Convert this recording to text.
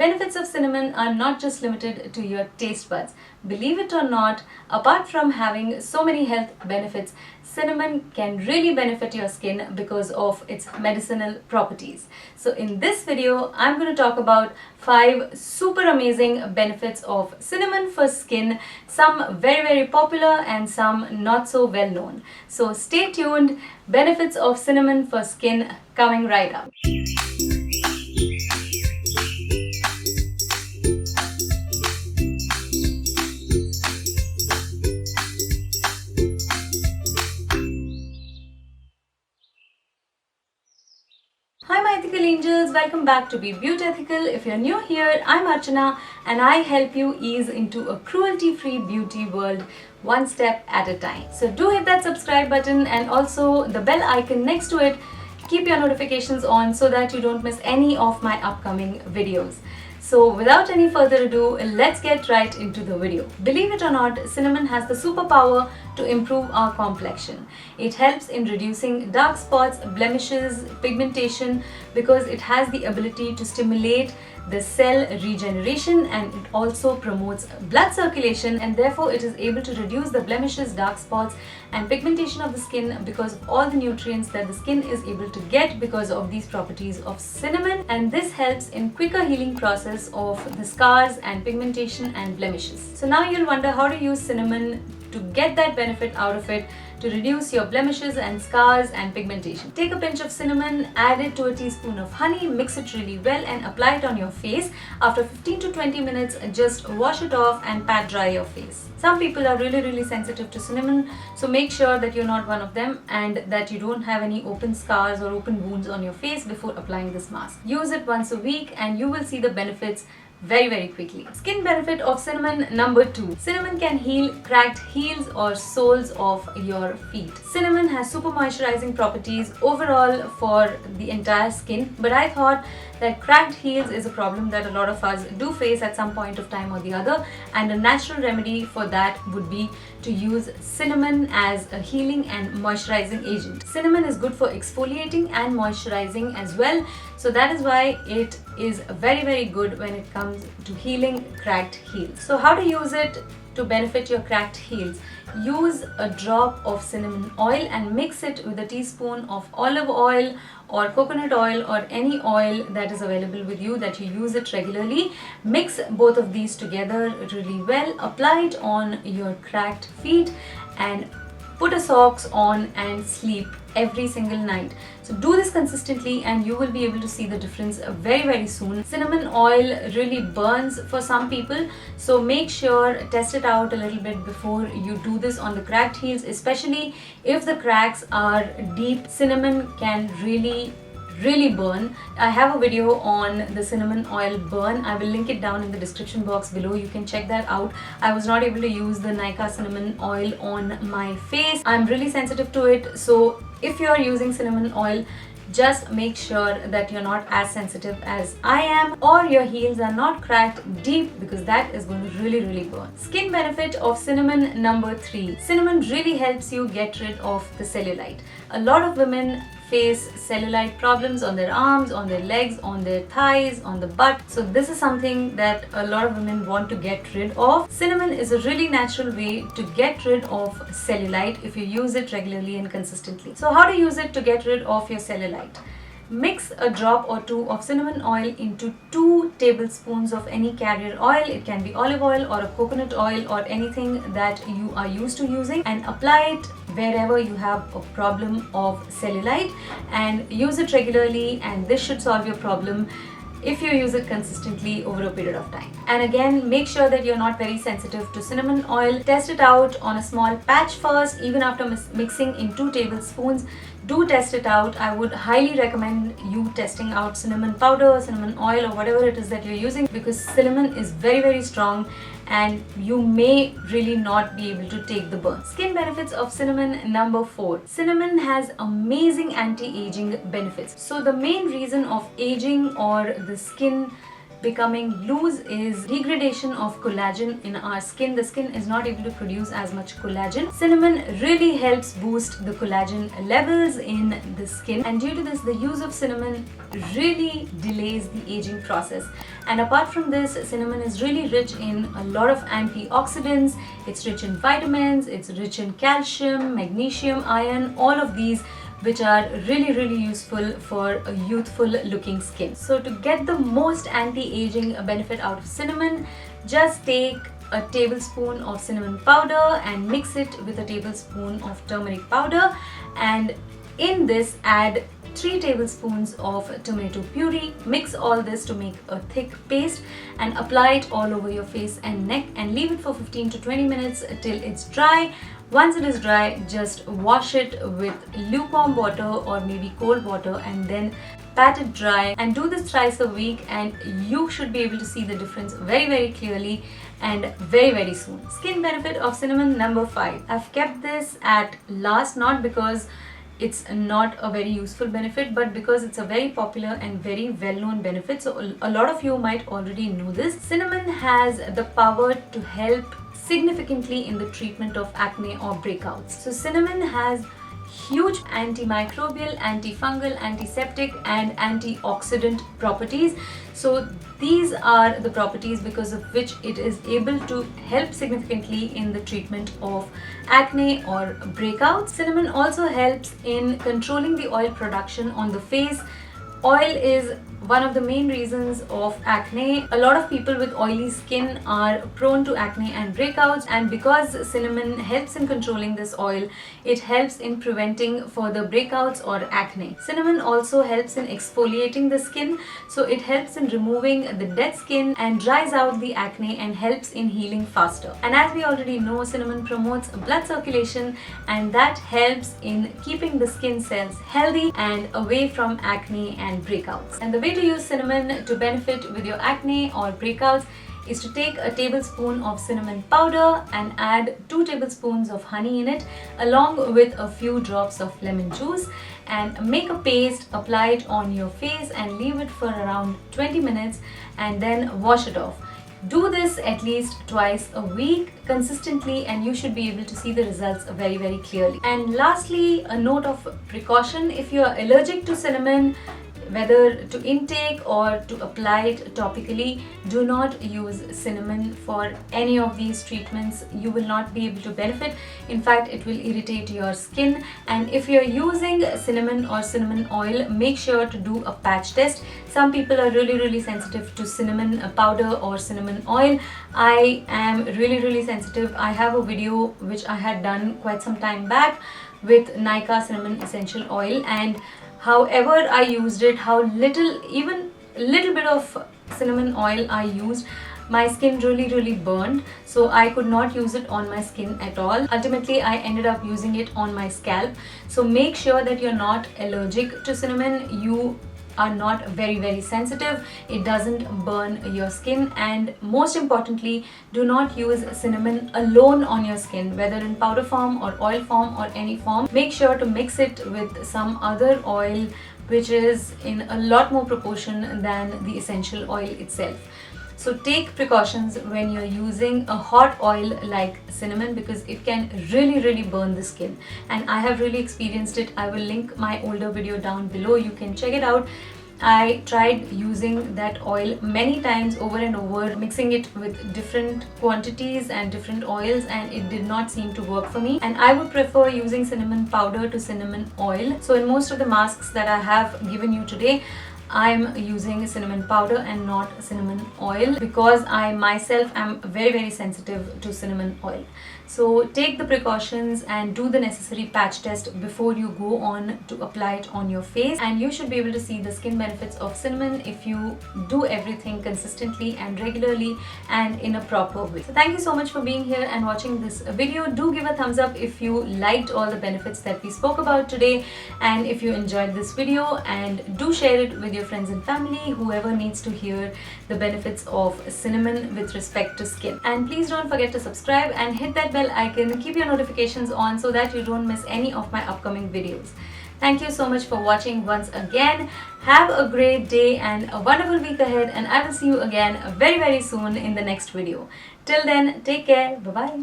Benefits of cinnamon are not just limited to your taste buds. Believe it or not, apart from having so many health benefits, cinnamon can really benefit your skin because of its medicinal properties. So in this video, I'm going to talk about 5 super amazing benefits of cinnamon for skin, some very popular and some not so well known. So stay tuned, benefits of cinnamon for skin coming right up. Hi my ethical angels, welcome back to Be Beautethical. If you're new here, I'm Archana and I help you ease into a cruelty-free beauty world one step at a time. So do hit that subscribe button and also the bell icon next to it. Keep your notifications on so that you don't miss any of my upcoming videos. So without any further ado, let's get right into the video. Believe it or not, cinnamon has the superpower to improve our complexion. It helps in reducing dark spots, blemishes, pigmentation because it has the ability to stimulate the cell regeneration and it also promotes blood circulation, and therefore it is able to reduce the blemishes, dark spots and pigmentation of the skin because of all the nutrients that the skin is able to get because of these properties of cinnamon, and this helps in quicker healing process of the scars and pigmentation and blemishes. So now you'll wonder how to use cinnamon to get that benefit out of it, to reduce your blemishes and scars and pigmentation. Take a pinch of cinnamon, add it to a teaspoon of honey, mix it really well and apply it on your face. After 15 to 20 minutes, just wash it off and pat dry your face. Some people are really sensitive to cinnamon, so make sure that you're not one of them and that you don't have any open scars or open wounds on your face before applying this mask. Use it once a week and you will see the benefits very quickly. Skin benefit of cinnamon number 2. Cinnamon can heal cracked heels or soles of your feet. Cinnamon has super moisturizing properties overall for the entire skin, but I thought that cracked heels is a problem that a lot of us do face at some point of time or the other, and a natural remedy for that would be to use cinnamon as a healing and moisturizing agent. Cinnamon is good for exfoliating and moisturizing as well, so that is why it is very good when it comes to healing cracked heels. So how to use it to benefit your cracked heels? Use a drop of cinnamon oil and mix it with a teaspoon of olive oil or coconut oil or any oil that is available with you that you use it regularly. Mix both of these together really well, apply it on your cracked feet and put a socks on and sleep every single night. So do this consistently and you will be able to see the difference very soon. Cinnamon oil really burns for some people, so make sure test it out a little bit before you do this on the cracked heels, especially if the cracks are deep. Cinnamon can really burn. I have a video on the cinnamon oil burn. I will link it down in the description box below. You can check that out. I was not able to use the Nykaa cinnamon oil on my face. I'm really sensitive to it, so if you are using cinnamon oil, just make sure that you're not as sensitive as I am, or your heels are not cracked deep, because that is going to really burn. Skin benefit of cinnamon number 3. Cinnamon really helps you get rid of the cellulite. A lot of women face cellulite problems on their arms, on their legs, on their thighs, on the butt. So this is something that a lot of women want to get rid of. Cinnamon is a really natural way to get rid of cellulite if you use it regularly and consistently. So how to use it to get rid of your cellulite? Mix a drop or 2 of cinnamon oil into 2 tablespoons of any carrier oil. It can be olive oil or a coconut oil or anything that you are used to using, and apply it wherever you have a problem of cellulite and use it regularly, and this should solve your problem if you use it consistently over a period of time. And again, make sure that you're not very sensitive to cinnamon oil. Test it out on a small patch first, even after mixing in 2 tablespoons. Do test it out. I would highly recommend you testing out cinnamon powder, cinnamon oil or whatever it is that you're using, because cinnamon is very strong and you may really not be able to take the burn. Skin benefits of cinnamon number 4. Cinnamon has amazing anti-aging benefits. So the main reason of aging or the skin becoming loose is degradation of collagen in our skin. The skin is not able to produce as much collagen. Cinnamon really helps boost the collagen levels in the skin, and due to this, the use of cinnamon really delays the aging process. And apart from this, cinnamon is really rich in a lot of antioxidants. It's rich in vitamins, it's rich in calcium, magnesium, iron, all of these which are really useful for a youthful looking skin. So to get the most anti-aging benefit out of cinnamon, just take a tablespoon of cinnamon powder and mix it with a tablespoon of turmeric powder, and in this add 3 tablespoons of tomato puree. Mix all this to make a thick paste and apply it all over your face and neck, and leave it for 15 to 20 minutes till it's dry. Once it is dry, just wash it with lukewarm water or maybe cold water and then pat it dry, and do this thrice a week, and you should be able to see the difference very clearly and very soon. Skin benefit of cinnamon number 5. I've kept this at last, not because it's not a very useful benefit, but because it's a very popular and very well-known benefit. So a lot of you might already know this. Cinnamon has the power to help significantly in the treatment of acne or breakouts. So cinnamon has huge antimicrobial, antifungal, antiseptic and antioxidant properties. So these are the properties because of which it is able to help significantly in the treatment of acne or breakouts. Cinnamon also helps in controlling the oil production on the face. Oil is one of the main reasons of acne. A lot of people with oily skin are prone to acne and breakouts, and because cinnamon helps in controlling this oil, it helps in preventing further breakouts or acne. Cinnamon also helps in exfoliating the skin, so it helps in removing the dead skin and dries out the acne and helps in healing faster. And as we already know, cinnamon promotes blood circulation, and that helps in keeping the skin cells healthy and away from acne and breakouts. And the way to use cinnamon to benefit with your acne or breakouts is to take a tablespoon of cinnamon powder and add 2 tablespoons of honey in it, along with a few drops of lemon juice, and make a paste, apply it on your face and leave it for around 20 minutes and then wash it off. Do this at least twice a week consistently, and you should be able to see the results very clearly. And lastly, a note of precaution: if you are allergic to cinnamon, whether to intake or to apply it topically, do not use cinnamon for any of these treatments. You will not be able to benefit. In fact, it will irritate your skin. And if you're using cinnamon or cinnamon oil, make sure to do a patch test. Some people are really sensitive to cinnamon powder or cinnamon oil. I am really sensitive. I have a video which I had done quite some time back with Nykaa cinnamon essential oil, and however I used it, how even little bit of cinnamon oil I used, my skin really burned, so I could not use it on my skin at all. Ultimately, I ended up using it on my scalp. So make sure that you're not allergic to cinnamon, you are not very sensitive, it doesn't burn your skin, and most importantly, do not use cinnamon alone on your skin, whether in powder form or oil form or any form. Make sure to mix it with some other oil which is in a lot more proportion than the essential oil itself. So take precautions when you're using a hot oil like cinnamon, because it can really burn the skin, and I have really experienced it. I will link my older video down below, you can check it out. I tried using that oil many times over and over, mixing it with different quantities and different oils, and it did not seem to work for me. And I would prefer using cinnamon powder to cinnamon oil. So in most of the masks that I have given you today, I'm using cinnamon powder and not cinnamon oil, because I myself am very sensitive to cinnamon oil. So take the precautions and do the necessary patch test before you go on to apply it on your face, and you should be able to see the skin benefits of cinnamon if you do everything consistently and regularly and in a proper way. So thank you so much for being here and watching this video. Do give a thumbs up if you liked all the benefits that we spoke about today, and if you enjoyed this video, and do share it with your friends and family, whoever needs to hear the benefits of cinnamon with respect to skin. And please don't forget to subscribe and hit that bell icon, keep your notifications on so that you don't miss any of my upcoming videos. Thank you so much for watching once again. Have a great day and a wonderful week ahead, and I will see you again very soon in the next video. Till then, take care. Bye bye.